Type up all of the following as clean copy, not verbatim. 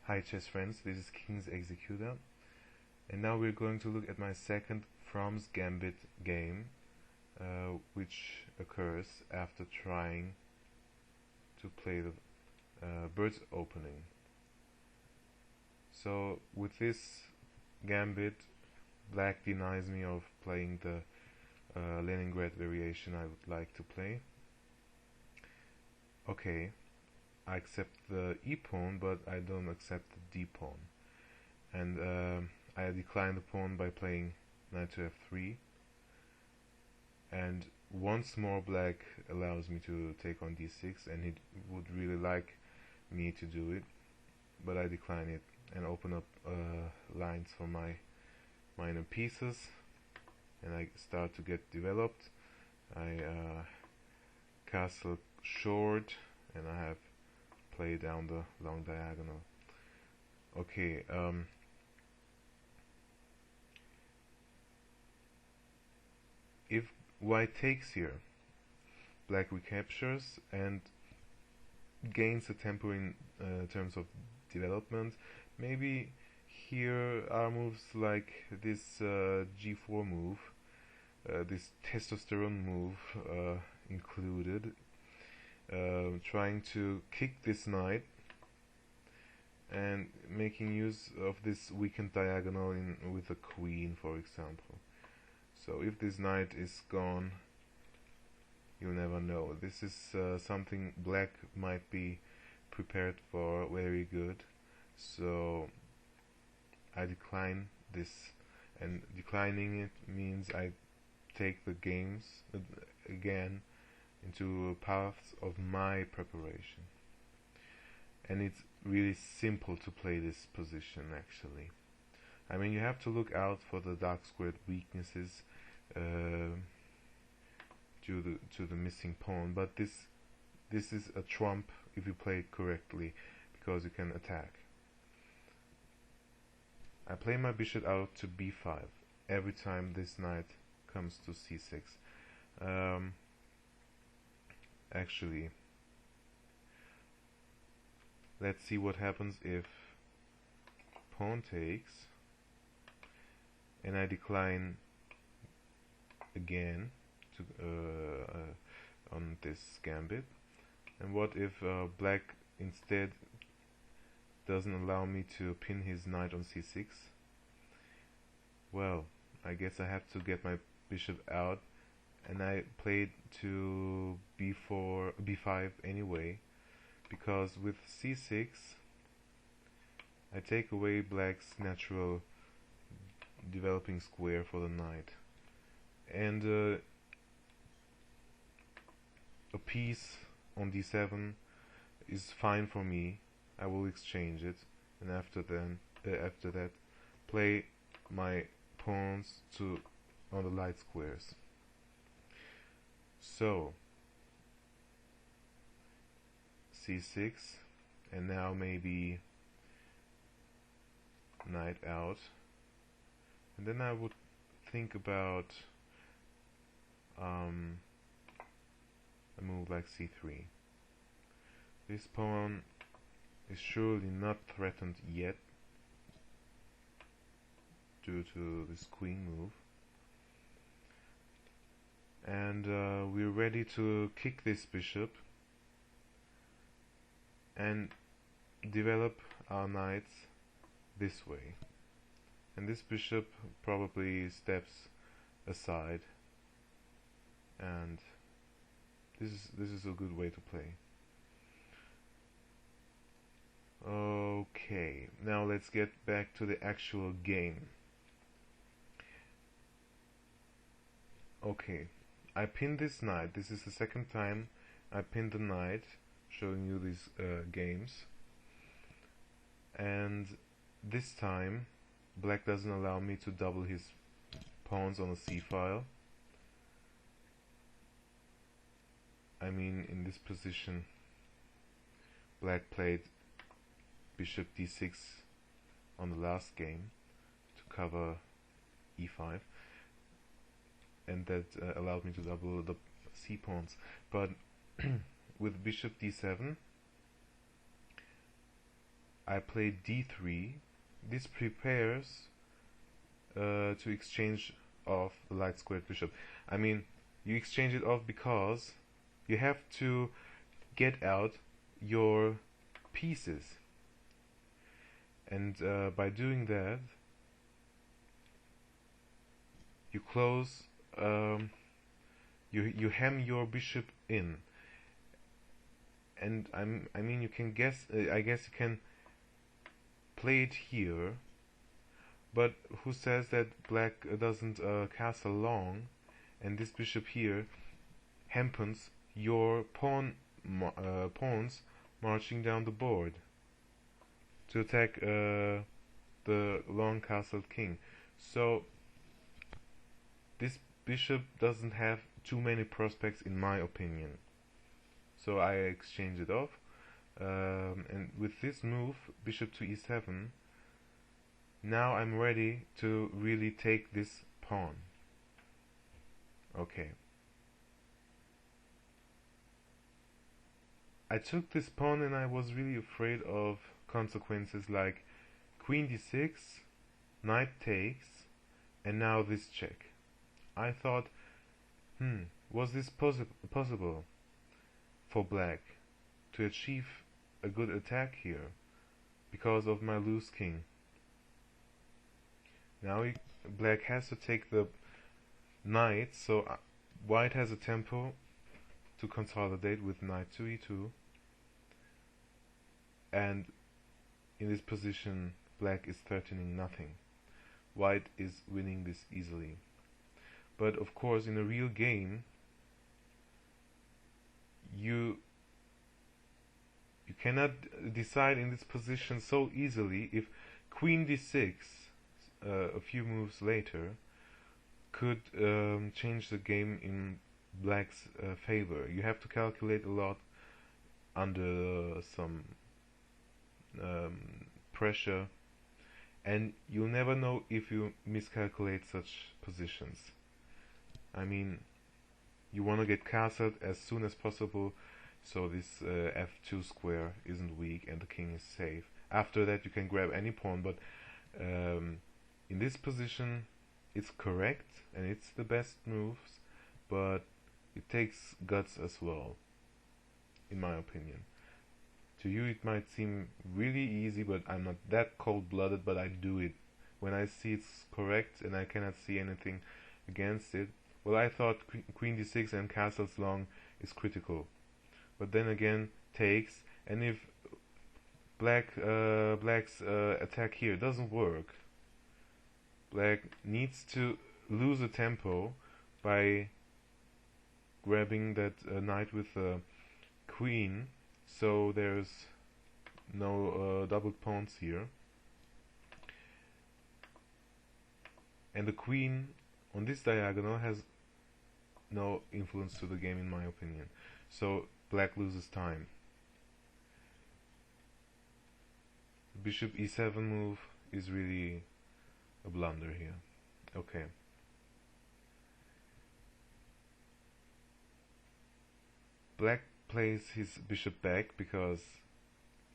Hi chess friends, this is King's Executor, and now we're going to look at my second From's Gambit game, which occurs after trying to play the bird's opening. So with this gambit, black denies me of playing the Leningrad-Variation I would like to play. Okay, I accept the e-pawn, but I don't accept the d-pawn. And I decline the pawn by playing knight to f3. And once more black allows me to take on d6, and he would really like me to do it, but I decline it and open up lines for my minor pieces, and I start to get developed. I castle short, and I have play down the long diagonal. Okay, if white takes here, black recaptures and gains a tempo in terms of development. Maybe here are moves like this g4 move, this testosterone move included, trying to kick this knight and making use of this weakened diagonal with the queen, for example. So if this knight is gone, you'll never know. This is something black might be prepared for very good. So I decline this, and declining it means I take the games again into paths of my preparation. And it's really simple to play this position, actually. I mean, you have to look out for the dark squared weaknesses due to the missing pawn, but this is a trump if you play it correctly, because you can attack. I play my bishop out to b5 every time this knight comes to c6. Actually, let's see what happens if pawn takes and I decline again to on this gambit. And what if black instead doesn't allow me to pin his knight on c6? Well, I guess I have to get my bishop out, and I played to b5 anyway, because with c6 I take away black's natural developing square for the knight, and a piece on d7 is fine for me. I will exchange it, and after that play my pawns on the light squares. So c6, and now maybe knight out, and then I would think about a move like c3. This pawn is surely not threatened yet due to this queen move, and we're ready to kick this bishop and develop our knights this way, and this bishop probably steps aside, and this is a good way to play. Okay, now let's get back to the actual game. Okay, I pinned this knight. This is the second time I pinned the knight, showing you these games. And this time, black doesn't allow me to double his pawns on the c-file. I mean, in this position, black played bishop d6 on the last game to cover e5, and that allowed me to double the c-pawns. But with bishop d7, I play d3. This prepares to exchange off the light squared bishop. I mean, you exchange it off because you have to get out your pieces, and by doing that you close, you hem your bishop in. And I mean, you can guess, I guess you can play it here, but who says that black doesn't castle long, and this bishop here hampers your pawns marching down the board to attack the long castled king. So this bishop doesn't have too many prospects in my opinion. So I exchange it off, and with this move, bishop to e7, now I'm ready to really take this pawn. Okay. I took this pawn and I was really afraid of consequences like queen d6, knight takes, and now this check. I thought, was this possible for black to achieve a good attack here because of my loose king? Now black has to take the knight, so white has a tempo to consolidate with knight to e2, and in this position black is threatening nothing. White is winning this easily. But of course, in a real game, you cannot decide in this position so easily. If queen d6 a few moves later could change the game in black's favor. You have to calculate a lot under some pressure, and you'll never know if you miscalculate such positions. I mean, you want to get castled as soon as possible, so this f2 square isn't weak and the king is safe. After that you can grab any pawn, but in this position it's correct and it's the best moves, but it takes guts as well, in my opinion. To you it might seem really easy, but I'm not that cold-blooded, but I do it when I see it's correct and I cannot see anything against it. Well, I thought queen d6 and castles long is critical, but then again takes, and if black's attack here doesn't work, black needs to lose a tempo by grabbing that knight with the queen, so there's no doubled pawns here, and the queen on this diagonal has no influence to the game in my opinion, so black loses time. The bishop e7 move is really a blunder here. Okay. Black plays his bishop back because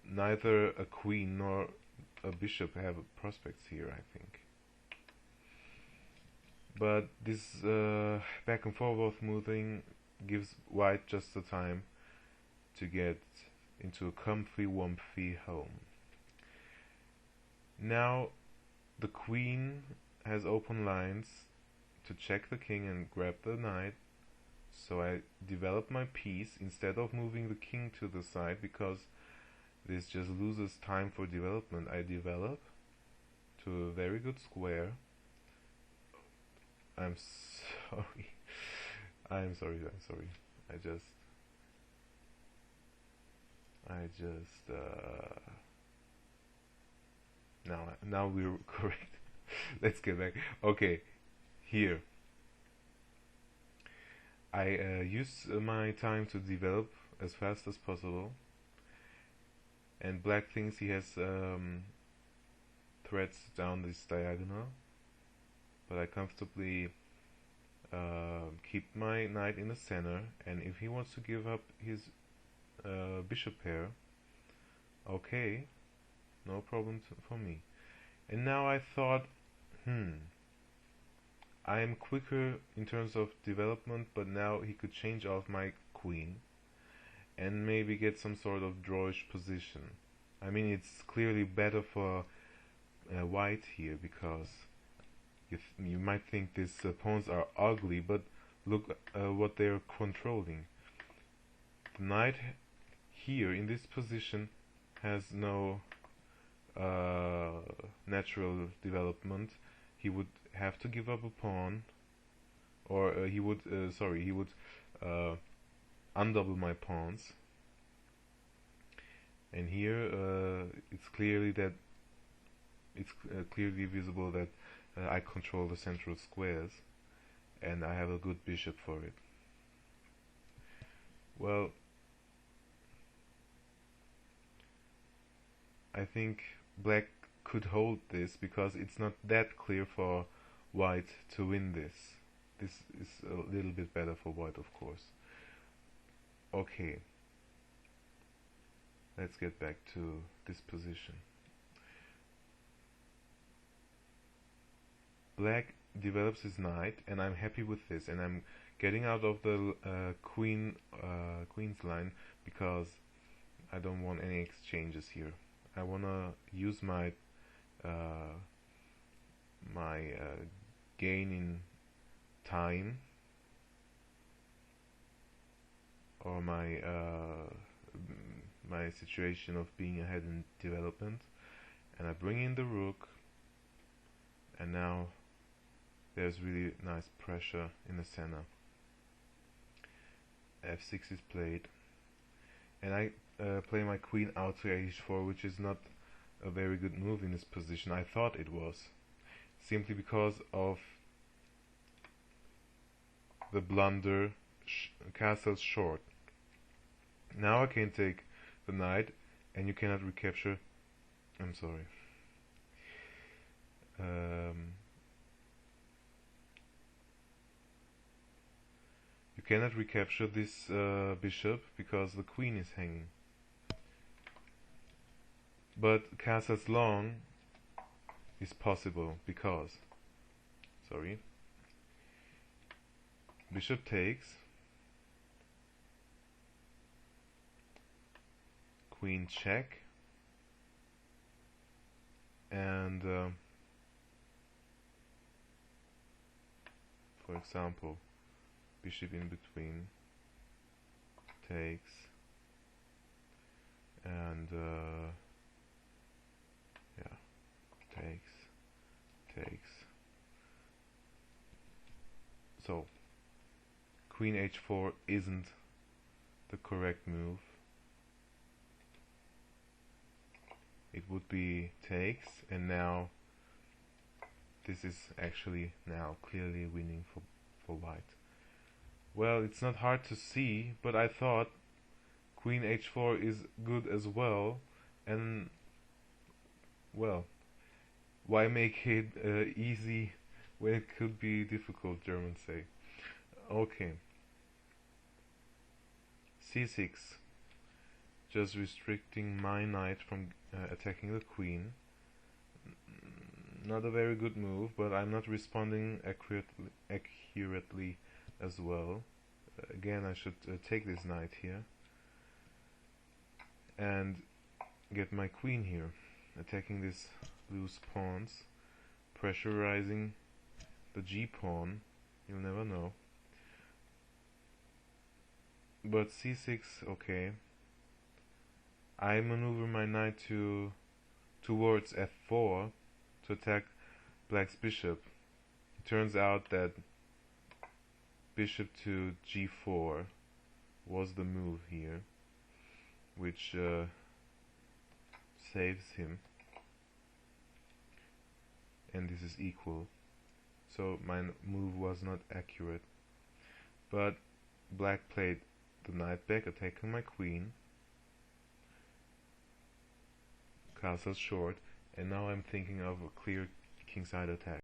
neither a queen nor a bishop have prospects here, I think. But this back and forth moving gives white just the time to get into a comfy, wumpy home. Now the queen has open lines to check the king and grab the knight, so I develop my piece instead of moving the king to the side, because this just loses time for development. I develop to a very good square. I'm sorry. I'm sorry. Now we're correct. Let's get back. Okay, here. I use my time to develop as fast as possible, and black thinks he has threats down this diagonal, but I comfortably keep my knight in the center, and if he wants to give up his bishop pair, okay, no problem for me. And now I thought, I am quicker in terms of development, but now he could change off my queen and maybe get some sort of drawish position. I mean, it's clearly better for white here, because you might think these pawns are ugly, but look what they're controlling. The knight here in this position has no natural development. He would have to give up a pawn, or he would undouble my pawns. And here it's clearly visible that I control the central squares, and I have a good bishop for it. Well, I think black could hold this, because it's not that clear for white to win this. This is a little bit better for white, of course. Okay, let's get back to this position. Black develops his knight, and I'm happy with this, and I'm getting out of the queen's line, because I don't want any exchanges here. I wanna use my gain in time, or my situation of being ahead in development, and I bring in the rook, and now there's really nice pressure in the center. f6 is played, and I play my queen out to h4, which is not a very good move in this position. I thought it was, simply because of the blunder castle short. Now I can take the knight, and you cannot recapture. I'm sorry. You cannot recapture this bishop, because the queen is hanging. But castles long is possible, because bishop takes, queen check, and for example, bishop in between takes, and takes. So queen h4 isn't the correct move. It would be takes, and now this is actually now clearly winning for white. Well, it's not hard to see, but I thought queen h4 is good as well, and well, why make it easy when it could be difficult, Germans say. Okay, c6, just restricting my knight from attacking the queen. Not a very good move, but I'm not responding accurately as well. Again, I should take this knight here and get my queen here, attacking these loose pawns, pressurizing the g-pawn. You'll never know. But c6, okay. I maneuver my knight towards f4 to attack black's bishop. It turns out that bishop to g4 was the move here, which saves him, and this is equal. So my move was not accurate, but black played the knight back, attacking my queen, castle short, and now I'm thinking of a clear kingside attack.